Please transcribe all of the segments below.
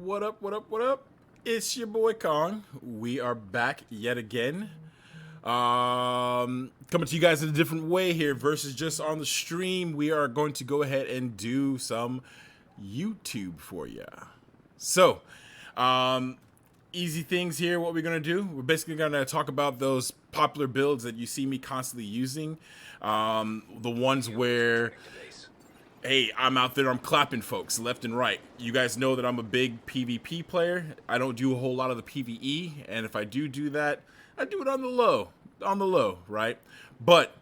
What up, what up, what up? It's your boy Kong. We are back yet again. Coming to you guys in a different way here versus just on the stream. We are going to go ahead and do some YouTube for you. So, um, easy things here. What we're going to do, we're basically going to talk about those popular builds that you see me constantly using. The ones where hey, I'm out there, I'm clapping folks left and right. You guys know that I'm a big PvP player. I don't do a whole lot of the PvE, and if I do that, I do it on the low, right? But,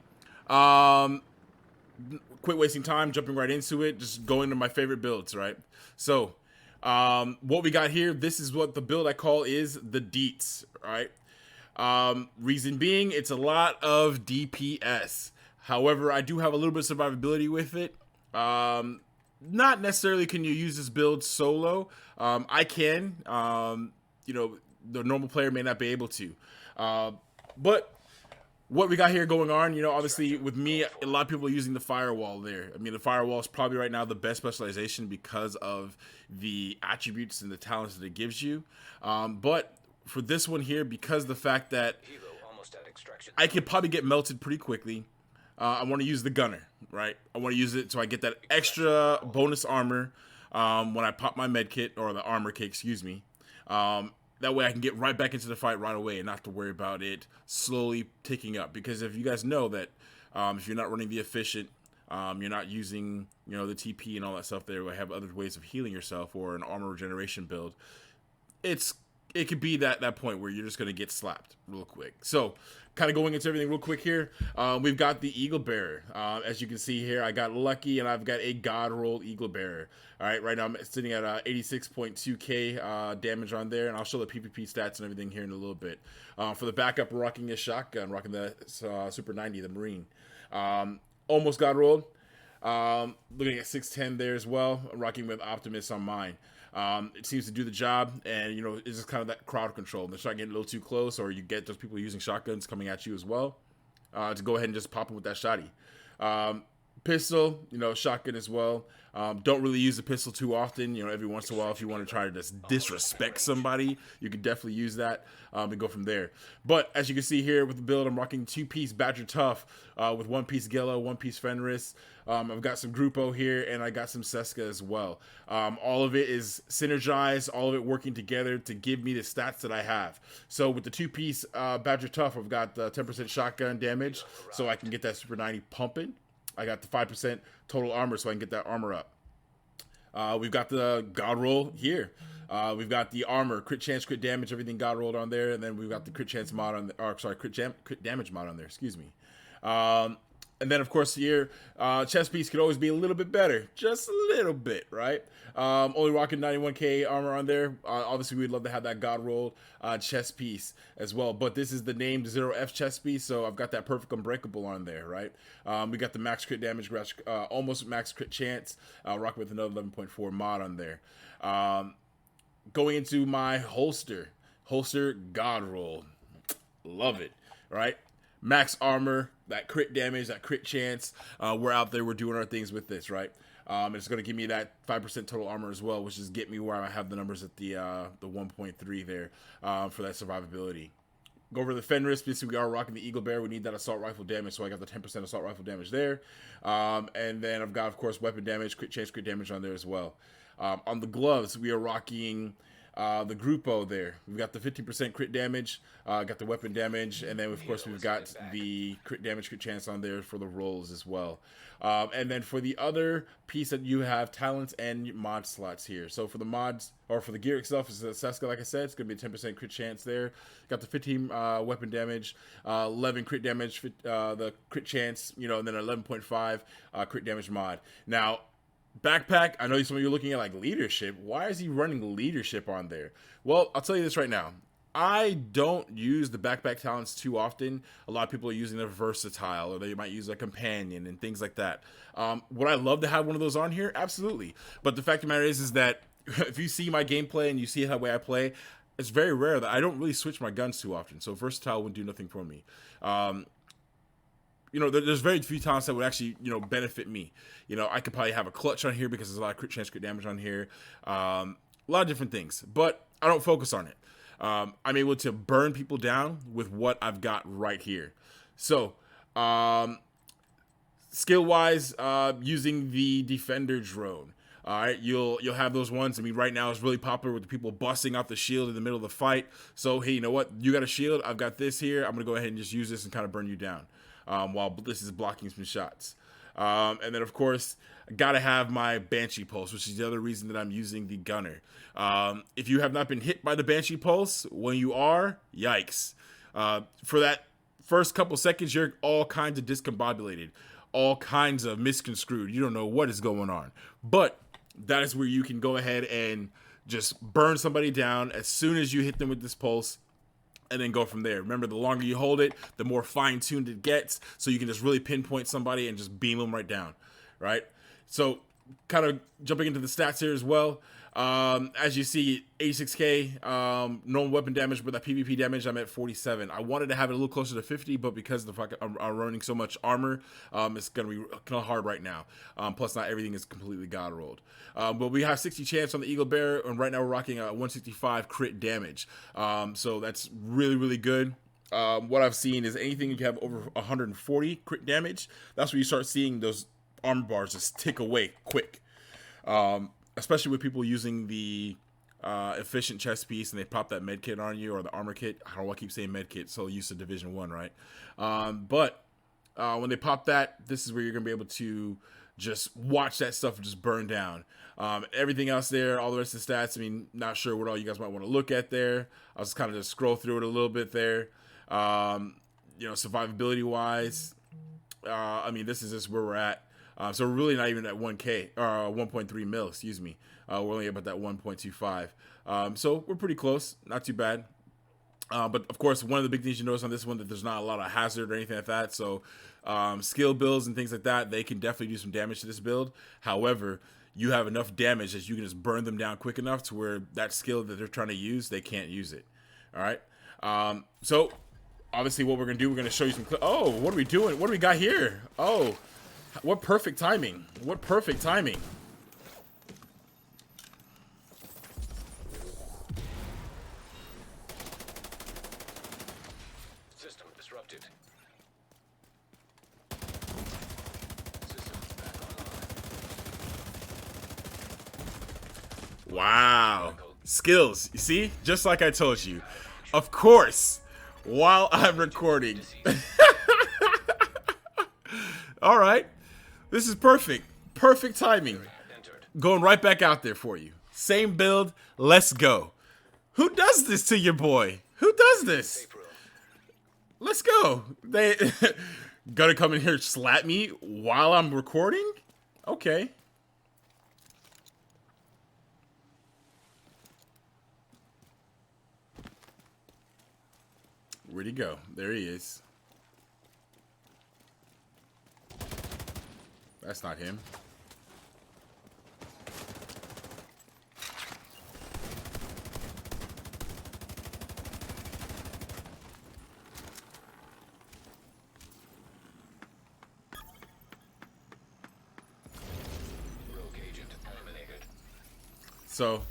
quit wasting time, jumping right into it, just going to my favorite builds, right? So, what we got here, this is what the build I call is the Deets, right? Reason being, it's a lot of DPS. However, I do have a little bit of survivability with it. Not necessarily can you use this build solo. I can. The normal player may not be able to. But what we got here going on, obviously with me, a lot of people are using the firewall there. I mean, the firewall is probably right now the best specialization because of the attributes and the talents that it gives you. But for this one here, because the fact that I could probably get melted pretty quickly, I want to use the gunner, right? I want to use it so I get that extra bonus armor when I pop my med kit, or the armor kit, excuse me. That way I can get right back into the fight right away and not have to worry about it slowly ticking up. Because if you guys know that if you're not running the efficient, you're not using the TP and all that stuff there, or have other ways of healing yourself, or an armor regeneration build, it could be that point where you're just going to get slapped real quick. So, kind of going into everything real quick here, we've got the Eagle Bearer. As you can see here, I got lucky, and I've got a God Roll Eagle Bearer. All right, right now I'm sitting at 86.2k damage on there, and I'll show the PvP stats and everything here in a little bit. For the backup, we're rocking a shotgun, rocking the Super 90, the Marine. Almost God Rolled. Looking at 610 there as well, rocking with Optimus on mine. It seems to do the job, and it's just kind of that crowd control. They start getting a little too close, or you get those people using shotguns coming at you as well, to go ahead and just pop them with that shotty. Pistol, shotgun as well. Don't really use the pistol too often. Every once in a while, if you want to try to just disrespect somebody, you could definitely use that and go from there. But as you can see here with the build, I'm rocking 2-piece Badger Tough with 1-piece Gello, 1-piece Fenris. I've got some Grupo here, and I got some Seska as well. All of it is synergized, all of it working together to give me the stats that I have. So with the 2-piece Badger Tough, I've got the 10% shotgun damage, so I can get that Super 90 pumping. I got the 5% total armor, so I can get that armor up. We've got the God Roll here. We've got the armor, crit chance, crit damage, everything God rolled on there, and then we've got the crit chance mod on, crit damage mod on there. Excuse me. And then, of course, here, chest piece could always be a little bit better. Just a little bit, right? Only rocking 91k armor on there. Obviously, we'd love to have that God rolled chest piece as well. But this is the named 0F chest piece, so I've got that perfect unbreakable on there, right? We got the max crit damage, almost max crit chance, rocking with another 11.4 mod on there. Going into my holster God roll. Love it, right? Max armor, that crit damage, that crit chance. We're out there, we're doing our things with this, right? It's going to give me that 5% total armor as well, which is get me where I have the numbers at the 1.3 there for that survivability. Go over the Fenris, basically we are rocking the Eagle Bear. We need that assault rifle damage, so I got the 10% assault rifle damage there. And then I've got, of course, weapon damage, crit chance, crit damage on there as well. On the gloves, we are rocking the Grupo there. We've got the 50% crit damage, got the weapon damage, and then of course we've got the crit damage, crit chance on there for the rolls as well. And then for the other piece that you have talents and mod slots here. So for the mods, or for the gear itself, is the Seska, like I said, it's going to be a 10% crit chance there. Got the 15 weapon damage, 11 crit damage, the crit chance, and then 11.5 crit damage mod. Now, backpack, I know some of you are looking at like leadership. Why is he running leadership on there? Well, I'll tell you this right now. I don't use the backpack talents too often. A lot of people are using the versatile, or they might use a companion and things like that. Would I love to have one of those on here? Absolutely. But the fact of the matter is that if you see my gameplay and you see the way I play, it's very rare that I don't really switch my guns too often. So versatile would do nothing for me. There's very few talents that would actually, benefit me. I could probably have a clutch on here because there's a lot of crit chance, crit damage on here. a lot of different things, but I don't focus on it. I'm able to burn people down with what I've got right here. So, skill wise, using the defender drone. All right, you'll have those ones. I mean, right now it's really popular with the people busting out the shield in the middle of the fight. So hey, you know what? You got a shield. I've got this here. I'm gonna go ahead and just use this and kind of burn you down while this is blocking some shots. And then of course, I gotta have my Banshee Pulse, which is the other reason that I'm using the gunner. If you have not been hit by the Banshee Pulse, when you are, yikes! For that first couple seconds, you're all kinds of discombobulated, all kinds of misconstrued. You don't know what is going on, but that is where you can go ahead and just burn somebody down as soon as you hit them with this pulse, and then go from there. Remember, the longer you hold it, the more fine-tuned it gets, so you can just really pinpoint somebody and just beam them right down, right? So kind of jumping into the stats here as well. As you see, 86k normal weapon damage, but that PvP damage I'm at 47. I wanted to have it a little closer to 50, but because I'm running so much armor, it's gonna be kind of hard right now. Plus, not everything is completely god rolled. But we have 60 chance on the Eagle Bear, and right now we're rocking a 165 crit damage. So that's really good. What I've seen is anything you have over 140 crit damage, that's where you start seeing those armor bars just tick away quick. Especially with people using the efficient chest piece and they pop that med kit on you, or the armor kit. I don't know why I keep saying med kit, so used to Division 1, right? But when they pop that, this is where you're gonna be able to just watch that stuff just burn down. Everything else there, all the rest of the stats, I mean, not sure what all you guys might want to look at there. I'll just kind of just scroll through it a little bit there. You know, survivability wise, I mean, this is just where we're at. So we're really not even at 1K, or 1.3 mil, excuse me. We're only about that 1.25. So we're pretty close, not too bad. But of course, one of the big things you notice on this one, that there's not a lot of hazard or anything like that. So skill builds and things like that, they can definitely do some damage to this build. However, you have enough damage that you can just burn them down quick enough to where that skill that they're trying to use, they can't use it. All right. So obviously what we're going to do, we're going to show you some oh, what are we doing? What do we got here? Oh, what perfect timing. What perfect timing. System disrupted. Wow. Skills. You see? Just like I told you. Of course. While I'm recording. All right. This is perfect. Perfect timing. Going right back out there for you. Same build. Let's go. Who does this to your boy? Who does this? Let's go. They gonna come in here and slap me while I'm recording? Okay. Where'd he go? There he is. That's not him. So,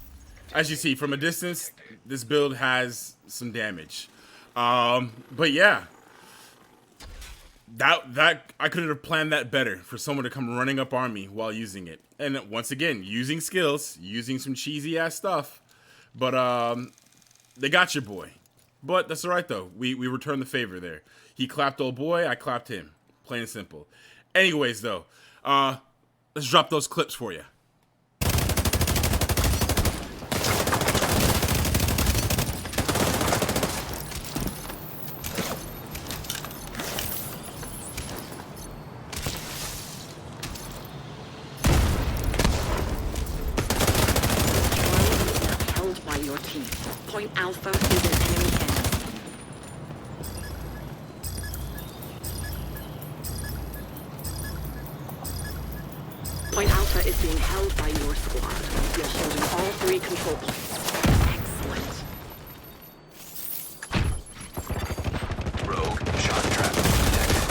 as you see from a distance, this build has some damage. But yeah, that I could have planned that better for someone to come running up on me while using it. And once again, using skills, using some cheesy ass stuff. But they got your boy. But that's all right though. We returned the favor there. He clapped old boy, I clapped him. Plain and simple. Anyways though, let's drop those clips for you. Point Alpha is in enemy hands. Point Alpha is being held by your squad. You're holding all 3 control points. Excellent. Rogue shock trap detected.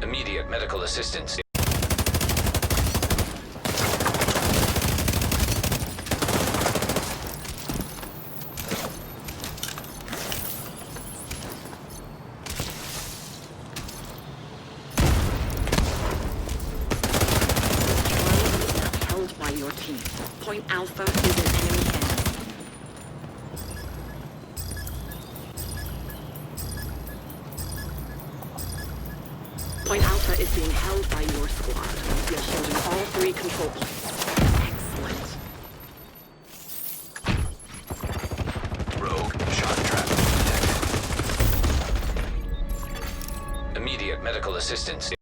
Immediate medical assistance. team. Point Alpha is in enemy hands. Point Alpha is being held by your squad. You're holding all 3 control points. Excellent. Rogue shot trap detected. Immediate medical assistance.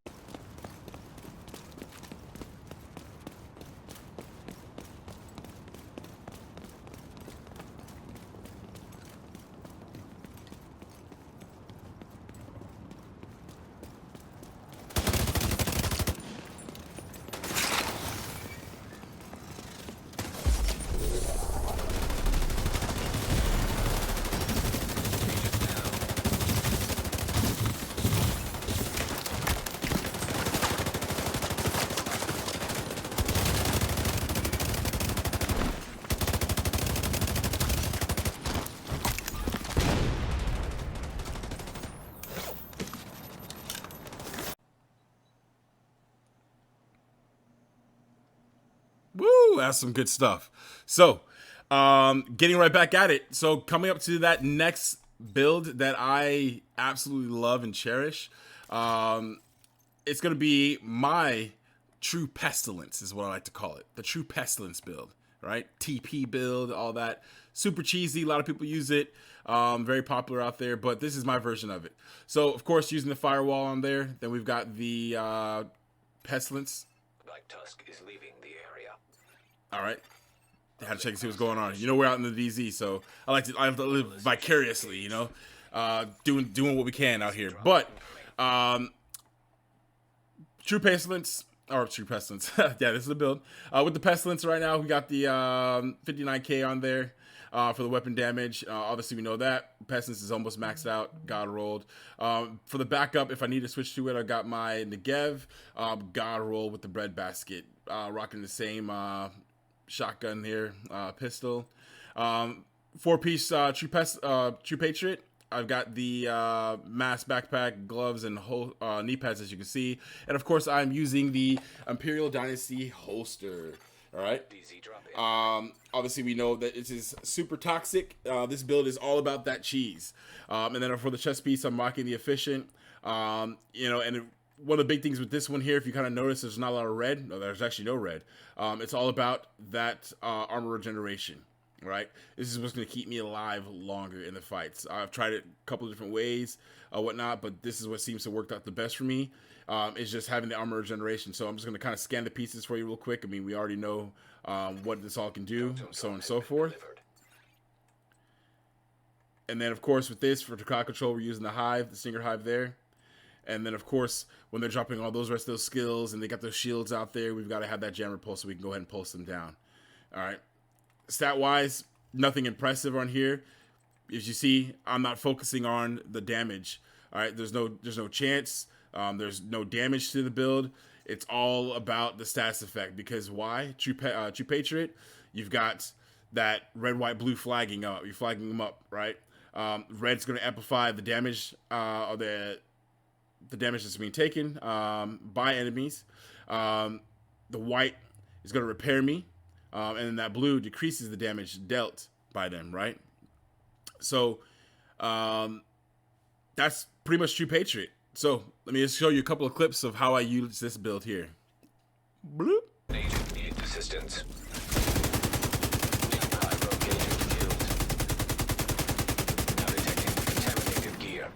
Woo, that's some good stuff. So, getting right back at it. So, coming up to that next build that I absolutely love and cherish, it's going to be my True Pestilence, is what I like to call it. The True Pestilence build, right? TP build, all that. Super cheesy. A lot of people use it. Very popular out there, but this is my version of it. So, of course, using the firewall on there. Then we've got the Pestilence. Black Tusk is leaving the area. All right. Had to check and see what's going on. You know, we're out in the DZ, so I like to live vicariously, you know, doing what we can out here. But True Pestilence, yeah, this is the build. With the Pestilence right now, we got the 59k on there for the weapon damage. Obviously, we know that Pestilence is almost maxed out. God rolled. For the backup, if I need to switch to it, I got my Negev God roll with the breadbasket, rocking the same shotgun here, pistol. 4-piece True Patriot. I've got the mask backpack, gloves, and knee pads, as you can see. And of course, I'm using the Imperial Dynasty holster. All right. DZ drop in. Obviously, we know that it is super toxic. This build is all about that cheese. And then for the chest piece, I'm rocking the Efficient. You know, and one of the big things with this one here, if you kind of notice, there's not a lot of red. No, there's actually no red. It's all about that armor regeneration. Right, this is what's going to keep me alive longer in the fights. I've tried it a couple of different ways, whatnot, but this is what seems to work out the best for me. Is just having the armor regeneration. So I'm just going to kind of scan the pieces for you real quick. I mean, we already know what this all can do, so on and so forth. And then, of course, with this for crowd control, we're using the Hive, the Stinger Hive there. And then, of course, when they're dropping all those rest of those skills and they got those shields out there, we've got to have that jammer pulse so we can go ahead and pulse them down. All right. Stat-wise, nothing impressive on here. As you see, I'm not focusing on the damage. All right, there's no chance. There's no damage to the build. It's all about the status effect. Because why? True Patriot, you've got that red, white, blue flagging up. You're flagging them up, right? Red's going to amplify the damage, or the damage that's being taken by enemies. The white is going to repair me. And then that blue decreases the damage dealt by them, right? So that's pretty much True Patriot. So let me just show you a couple of clips of how I use this build here. Bloop. Agent needs assistance. High rotation killed. Now detecting contaminated gear.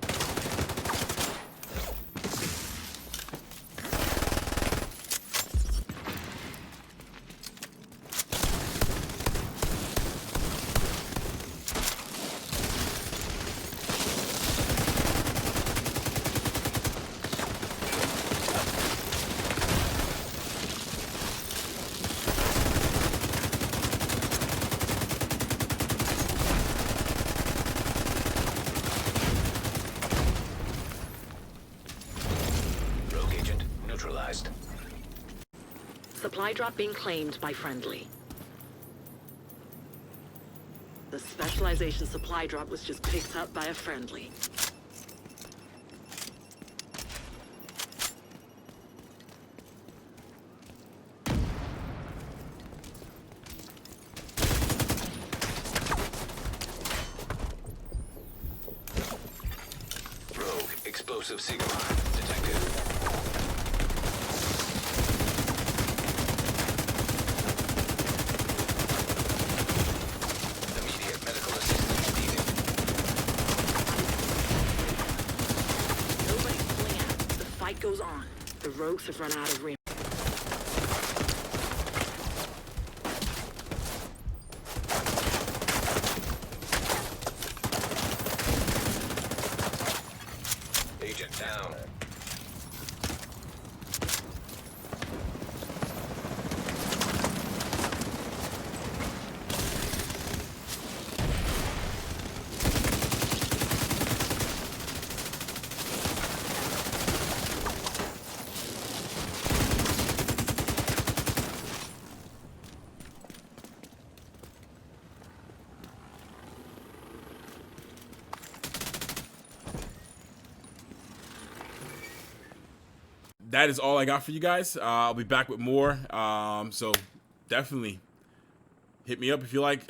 Supply drop being claimed by friendly. The specialization supply drop was just picked up by a friendly. Explosive Sigma detected. Immediate medical assistance needed. Nobody's pulling out. The fight goes on. The rogues have run out of room. Agent down. That is all I got for you guys. I'll be back with more. So definitely hit me up if you like.